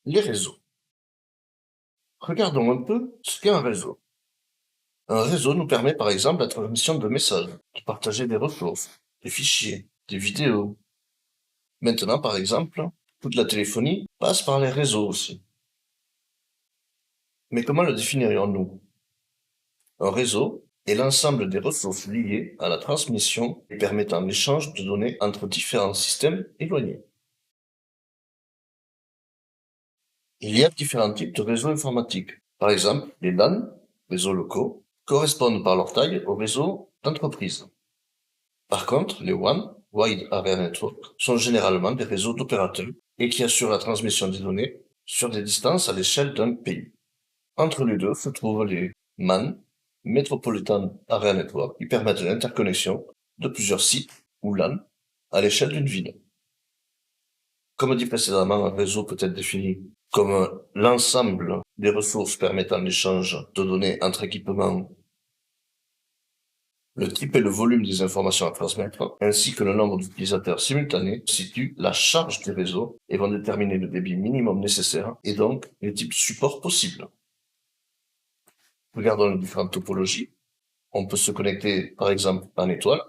Les réseaux. Regardons un peu ce qu'est un réseau. Un réseau nous permet par exemple la transmission de messages, de partager des ressources, des fichiers, des vidéos. Maintenant, par exemple, toute la téléphonie passe par les réseaux aussi. Mais comment le définirions-nous? Un réseau est l'ensemble des ressources liées à la transmission et permettant l'échange de données entre différents systèmes éloignés. Il y a différents types de réseaux informatiques. Par exemple, les LAN, réseaux locaux, correspondent par leur taille aux réseaux d'entreprise. Par contre, les WAN, Wide Area Network, sont généralement des réseaux d'opérateurs et qui assurent la transmission des données sur des distances à l'échelle d'un pays. Entre les deux se trouvent les MAN, Metropolitan Area Network, qui permettent l'interconnexion de plusieurs sites ou LAN à l'échelle d'une ville. Comme dit précédemment, un réseau peut être défini comme l'ensemble des ressources permettant l'échange de données entre équipements. Le type et le volume des informations à transmettre, ainsi que le nombre d'utilisateurs simultanés, constituent la charge du réseau et vont déterminer le débit minimum nécessaire et donc les types de supports possibles. Regardons les différentes topologies. On peut se connecter, par exemple, en étoile.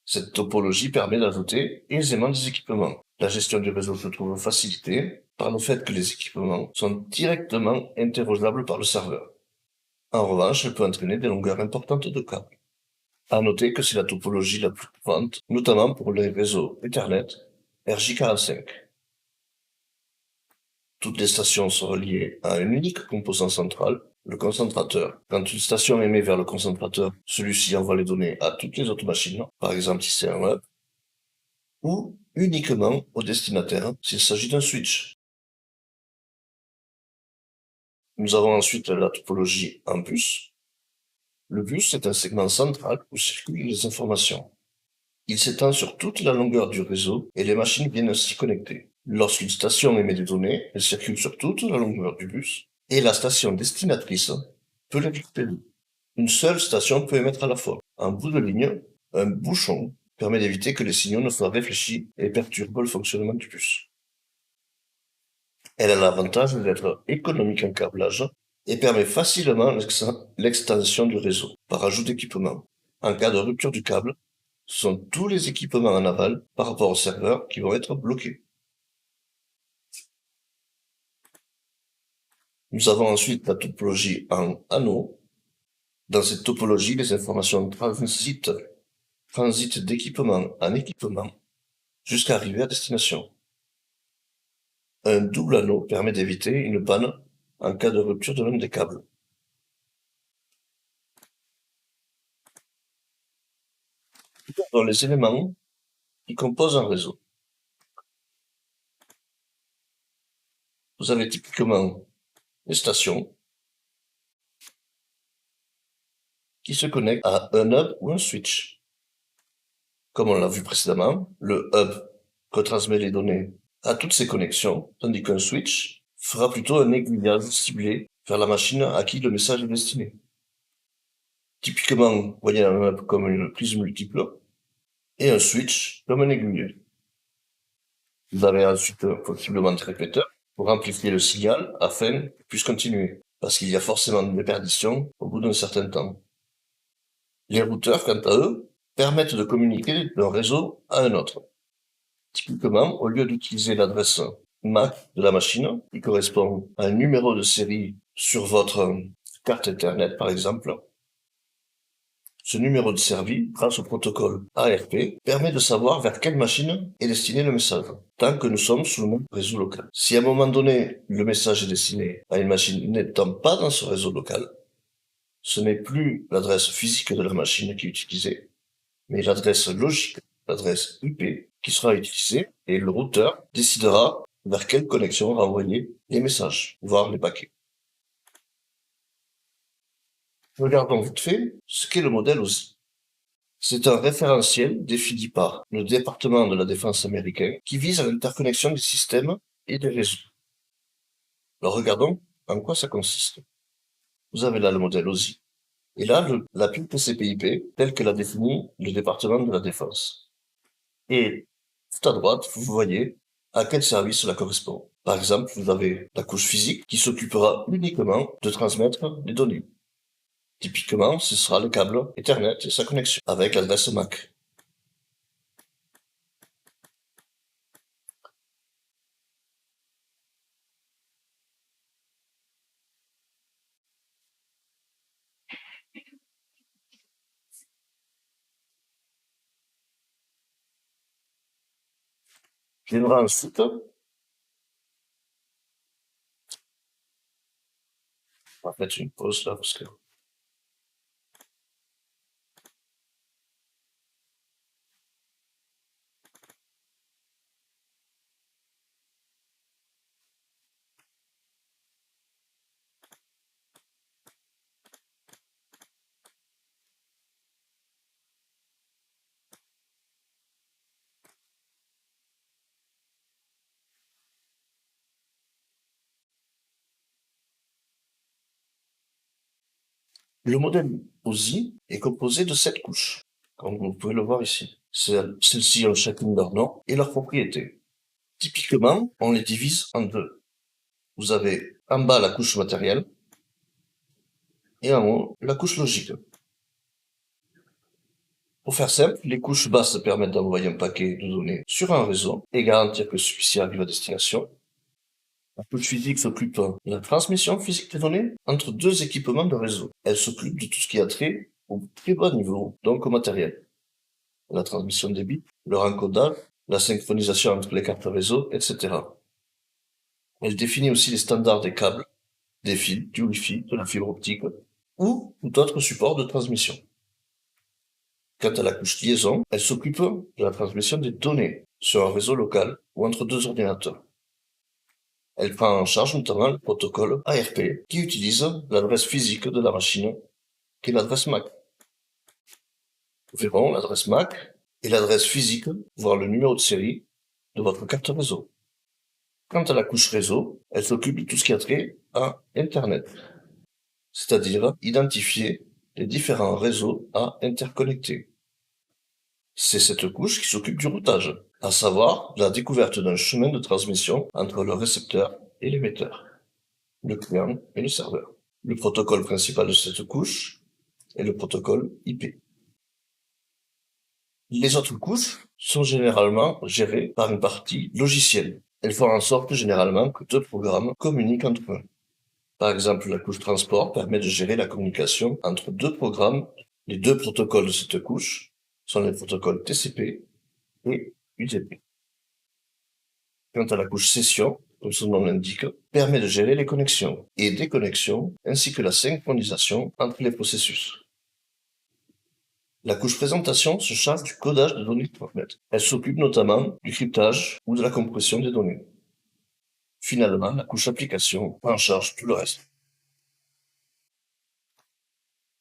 Cette topologie permet d'ajouter aisément des équipements. La gestion du réseau se trouve facilitée par le fait que les équipements sont directement interrogeables par le serveur. En revanche, elle peut entraîner des longueurs importantes de câbles. À noter que c'est la topologie la plus courante, notamment pour les réseaux Ethernet RJ45. Toutes les stations sont reliées à un unique composant central, le concentrateur. Quand une station émet vers le concentrateur, celui-ci envoie les données à toutes les autres machines, par exemple si c'est un hub, ou uniquement au destinataire s'il s'agit d'un switch. Nous avons ensuite la topologie en bus. Le bus est un segment central où circulent les informations. Il s'étend sur toute la longueur du réseau et les machines viennent s'y connecter. Lorsqu'une station émet des données, elle circule sur toute la longueur du bus et la station destinatrice peut les récupérer. Une seule station peut émettre à la fois. En bout de ligne, un bouchon permet d'éviter que les signaux ne soient réfléchis et perturbent le fonctionnement du bus. Elle a l'avantage d'être économique en câblage et permet facilement l'extension du réseau par ajout d'équipements. En cas de rupture du câble, ce sont tous les équipements en aval par rapport au serveur qui vont être bloqués. Nous avons ensuite la topologie en anneau. Dans cette topologie, les informations transitent d'équipement en équipement jusqu'à arriver à destination. Un double anneau permet d'éviter une panne en cas de rupture de l'un des câbles. Dans les éléments qui composent un réseau. Vous avez typiquement les stations qui se connectent à un hub ou un switch. Comme on l'a vu précédemment, le hub retransmet les données à toutes ces connexions, tandis qu'un switch fera plutôt un aiguillage ciblé vers la machine à qui le message est destiné. Typiquement, voyez un hub comme une prise multiple et un switch comme un aiguille. Vous avez ensuite possiblement des répéteurs pour amplifier le signal afin qu'il puisse continuer, parce qu'il y a forcément des perditions au bout d'un certain temps. Les routeurs, quant à eux, permettent de communiquer d'un réseau à un autre. Typiquement, au lieu d'utiliser l'adresse MAC de la machine, qui correspond à un numéro de série sur votre carte Ethernet, par exemple, ce numéro de série, grâce au protocole ARP, permet de savoir vers quelle machine est destiné le message, tant que nous sommes sous le même réseau local. Si à un moment donné, le message est destiné à une machine n'étant pas dans ce réseau local, ce n'est plus l'adresse physique de la machine qui est utilisée, mais l'adresse logique, l'adresse IP, qui sera utilisée, et le routeur décidera vers quelle connexion renvoyer les messages, voire les paquets. Regardons vite fait ce qu'est le modèle OSI. C'est un référentiel défini par le département de la défense américain qui vise à l'interconnexion des systèmes et des réseaux. Alors regardons en quoi ça consiste. Vous avez là le modèle OSI. Et là, la pile TCP/IP telle que l'a définie le département de la défense. Et tout à droite, vous voyez à quel service cela correspond. Par exemple, vous avez la couche physique qui s'occupera uniquement de transmettre les données. Typiquement, ce sera le câble Ethernet et sa connexion avec l'adresse MAC. Viendra ensuite, on va mettre une pause là parce que le modèle OSI est composé de 7 couches, comme vous pouvez le voir ici. Celles-ci ont chacune leur nom et leurs propriétés. Typiquement, on les divise en deux. Vous avez en bas la couche matérielle et en haut la couche logique. Pour faire simple, les couches basses permettent d'envoyer un paquet de données sur un réseau et garantir que celui-ci arrive à destination. La couche physique s'occupe de la transmission physique des données entre deux équipements de réseau. Elle s'occupe de tout ce qui a trait au très bas niveau, donc au matériel. La transmission des bits, leur encodage, la synchronisation entre les cartes réseau, etc. Elle définit aussi les standards des câbles, des fils, du Wi-Fi, de la fibre optique ou tout autre support de transmission. Quant à la couche liaison, elle s'occupe de la transmission des données sur un réseau local ou entre deux ordinateurs. Elle prend en charge notamment le protocole ARP qui utilise l'adresse physique de la machine, qui est l'adresse MAC. Nous verrons l'adresse MAC et l'adresse physique, voire le numéro de série de votre carte réseau. Quant à la couche réseau, elle s'occupe de tout ce qui a trait à Internet, c'est-à-dire identifier les différents réseaux à interconnecter. C'est cette couche qui s'occupe du routage, à savoir la découverte d'un chemin de transmission entre le récepteur et l'émetteur, le client et le serveur. Le protocole principal de cette couche est le protocole IP. Les autres couches sont généralement gérées par une partie logicielle. Elles font en sorte généralement que deux programmes communiquent entre eux. Par exemple, la couche transport permet de gérer la communication entre deux programmes. Les deux protocoles de cette couche sont les protocoles TCP et UDP. Quant à la couche session, comme son nom l'indique, permet de gérer les connexions et déconnexions ainsi que la synchronisation entre les processus. La couche présentation se charge du codage de données transmises. Elle s'occupe notamment du cryptage ou de la compression des données. Finalement, la couche application prend en charge tout le reste.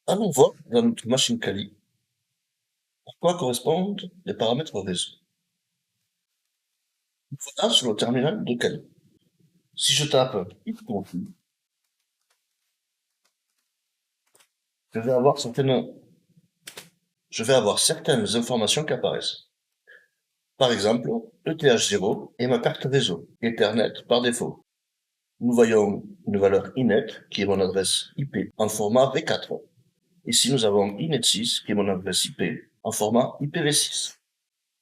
Allons voir dans notre machine Kali à quoi correspondent les paramètres réseau. Voilà sur le terminal de Kali. Si je tape ipconfig, je vais avoir certaines informations qui apparaissent. Par exemple, ETH0 est ma carte réseau, Ethernet par défaut. Nous voyons une valeur inet, qui est mon adresse IP, en format V4. Ici, nous avons inet6, qui est mon adresse IP, en format IPv6.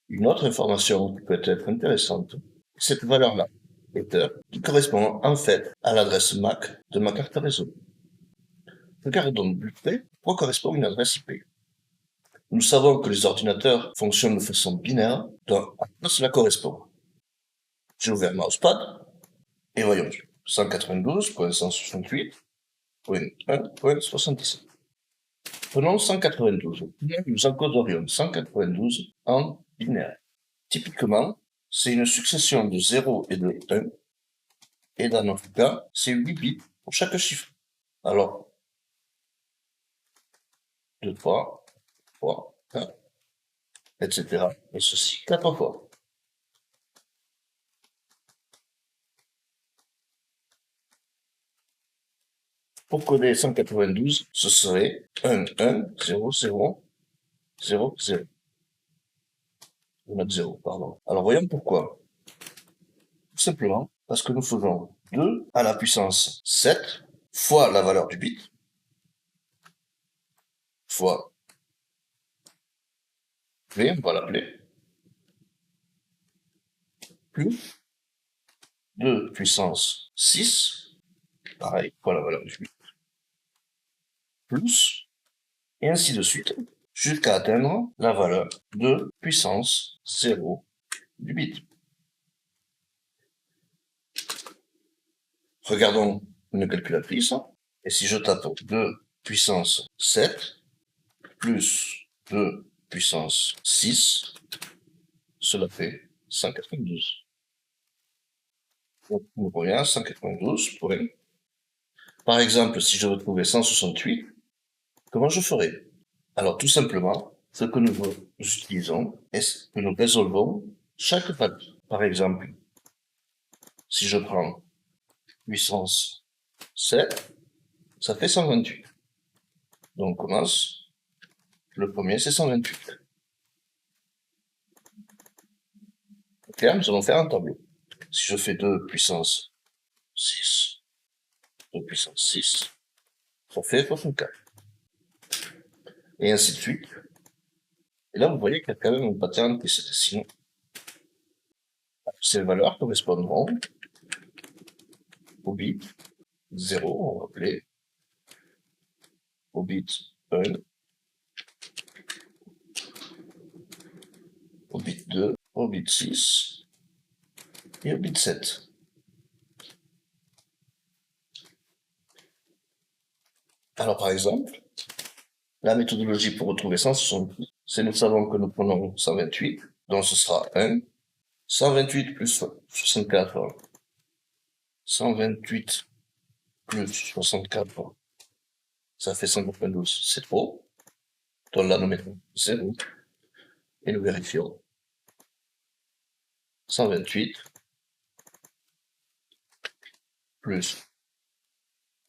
Une autre information qui peut être intéressante, c'est cette valeur-là, Ether, qui correspond en fait à l'adresse MAC de ma carte réseau. Regardons plus près quoi correspond une adresse IP. Nous savons que les ordinateurs fonctionnent de façon binaire, donc à quoi cela correspond. J'ai ouvert Mousepad, et voyons, 192.168.1.77. Prenons 192. Nous encoderions 192 en binaire. Typiquement, c'est une succession de 0 et de 1, et dans notre cas, c'est 8 bits pour chaque chiffre. Alors, 2, 3, 4, etc. Et ceci 4 fois. Pour coder 192, ce serait 1, 1, 0, 0, 0, 0. On a 0, pardon. Alors voyons pourquoi. Tout simplement parce que nous faisons 2 à la puissance 7 fois la valeur du bit, fois V, on va l'appeler, plus 2 puissance 6, pareil, fois la valeur du bit, plus, et ainsi de suite, jusqu'à atteindre la valeur de puissance 0 du bit. Regardons une calculatrice, et si je tape 2 puissance 7 plus 2 puissance 6, cela fait 192. Donc, on revient 192 points. Par exemple, si je veux trouver 168, comment je ferai? Alors, tout simplement, ce que nous utilisons est que nous résolvons chaque valeur. Par exemple, si je prends puissance 7, ça fait 128. Donc, on commence. Le premier, c'est 128. Ok, nous allons faire un tableau. Si je fais 2 puissance 6, 2 puissance 6, ça fait 64. Et ainsi de suite. Et là, vous voyez qu'il y a quand même un pattern qui se dessine. Ces valeurs correspondront au bit 0, on va appeler au bit 1, au bit 2, au bit 6 et au bit 7. Alors, par exemple, la méthodologie pour retrouver 168, c'est nous savons que nous prenons 128, donc ce sera 1, 128 plus 64, 128 plus 64, ça fait 192, c'est trop. Donc là, nous mettons 0 et nous vérifions. 128 plus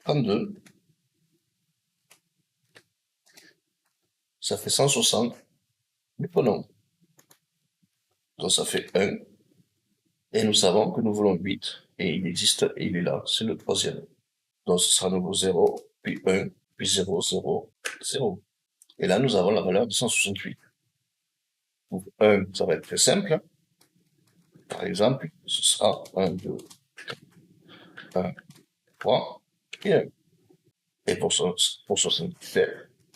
32, ça fait 160. Nous prenons. Donc ça fait 1. Et nous savons que nous voulons 8. Et il existe, et il est là. C'est le troisième. Donc ce sera nouveau 0, puis 1, puis 0, 0, 0. Et là, nous avons la valeur de 168. Donc 1, ça va être très simple. Par exemple, ce sera 1, 2, 1, 3 et 1. Et pour 77,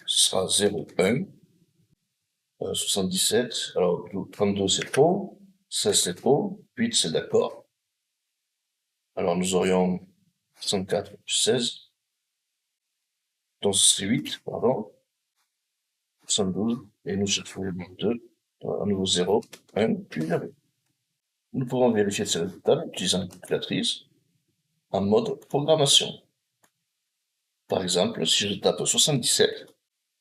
ce sera 0, 1, 77, alors 32 c'est faux, 16 c'est faux, 8 c'est d'accord. Alors nous aurions 64 plus 16, donc ce serait 8, pardon, 72, et nous cherchons le 2, à nouveau 0, 1, puis 0. Nous pouvons vérifier ces résultats en utilisant une calculatrice en mode programmation. Par exemple, si je tape 77,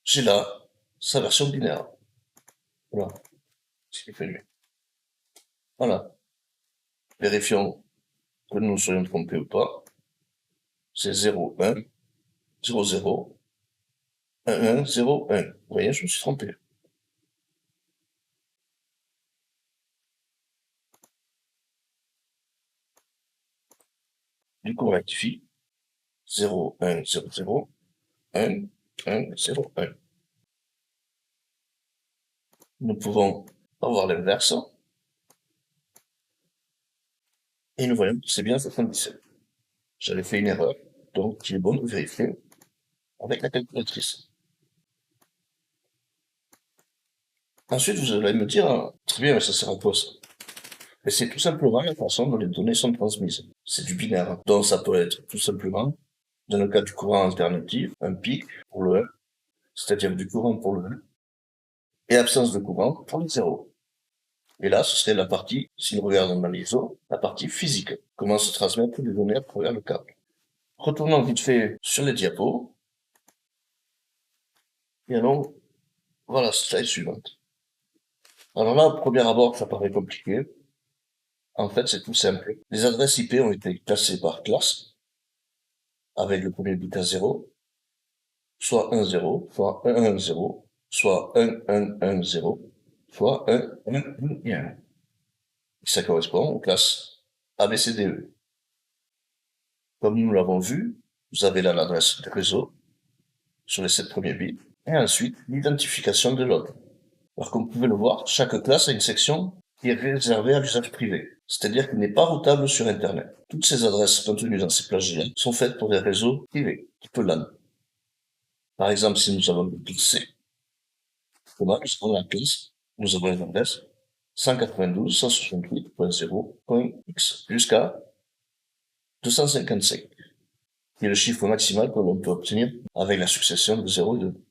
j'ai là sa version binaire. Voilà, ce qui fait mieux. Voilà. Vérifions que nous nous soyons trompés ou pas. C'est 0, 1, 0, 0, 1, 1, 0, 1. Vous voyez, je me suis trompé. Du coup, on rectifie. 0, 1, 0, 0, 1, 1, 0, 1. Nous pouvons avoir l'inverse. Et nous voyons que c'est bien 77. J'avais fait une erreur, donc il est bon de vérifier avec la calculatrice. Ensuite, vous allez me dire, très bien, mais ça sert à quoi ça? Et c'est tout simplement la façon dont les données sont transmises. C'est du binaire. Donc ça peut être tout simplement, dans le cas du courant alternatif, un pic pour le 1, c'est-à-dire du courant pour le 1, et absence de courant pour le 0. Et là, ce serait la partie, si nous regardons dans l'ISO, la partie physique. Comment se transmettre les données à travers le câble. Retournons vite fait sur les diapos. Et allons voir la slide suivante. Alors là, au premier abord, ça paraît compliqué. En fait, c'est tout simple. Les adresses IP ont été classées par classe, avec le premier bit à 0, soit 1, 0, soit 1, 1, 0, soit 1, 1, 1, 0, soit 1, 1, 1 et 1. Et ça correspond aux classes ABCDE. Comme nous l'avons vu, vous avez là l'adresse du réseau sur les 7 premiers bits, et ensuite l'identification de l'autre. Alors comme vous pouvez le voir, chaque classe a une section qui est réservée à l'usage privé, c'est-à-dire qu'il n'est pas routable sur Internet. Toutes ces adresses contenues dans ces plages géantes sont faites pour des réseaux privés, type LAN. Par exemple, si nous avons le classe C, comment nous avons la classe, nous avons une adresse 192.168.0.x jusqu'à 255, qui est le chiffre maximal que l'on peut obtenir avec la succession de 0 et de 2.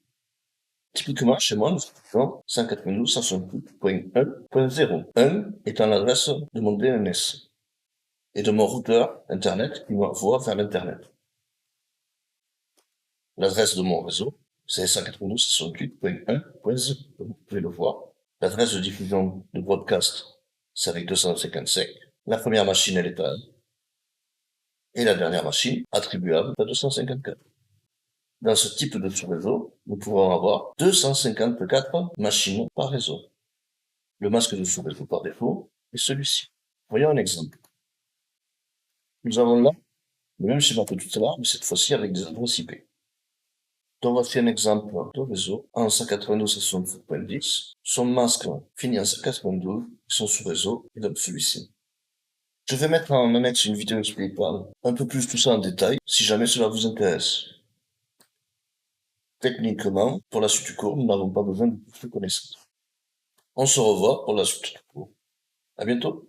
Typiquement, chez moi, nous avons 192.168.1.0. 1 étant l'adresse de mon DNS et de mon routeur Internet qui m'envoie vers l'Internet. L'adresse de mon réseau, c'est 192.168.1.0, comme vous pouvez le voir. L'adresse de diffusion de broadcast, c'est avec 255. La première machine, elle est à 1. Et la dernière machine, attribuable, à 254. Dans ce type de sous-réseau, nous pouvons avoir 254 machines par réseau. Le masque de sous-réseau par défaut est celui-ci. Voyons un exemple. Nous avons là le même schéma que tout à l'heure, mais cette fois-ci avec des adresses IP. Donc voici un exemple de réseau en 192.168.10. Son masque finit en 192, son sous-réseau est donc celui-ci. Je vais mettre en annexe une vidéo expliquant un peu plus tout ça en détail, si jamais cela vous intéresse. Techniquement, pour la suite du cours, nous n'avons pas besoin de plus de connaissances. On se revoit pour la suite du cours. À bientôt.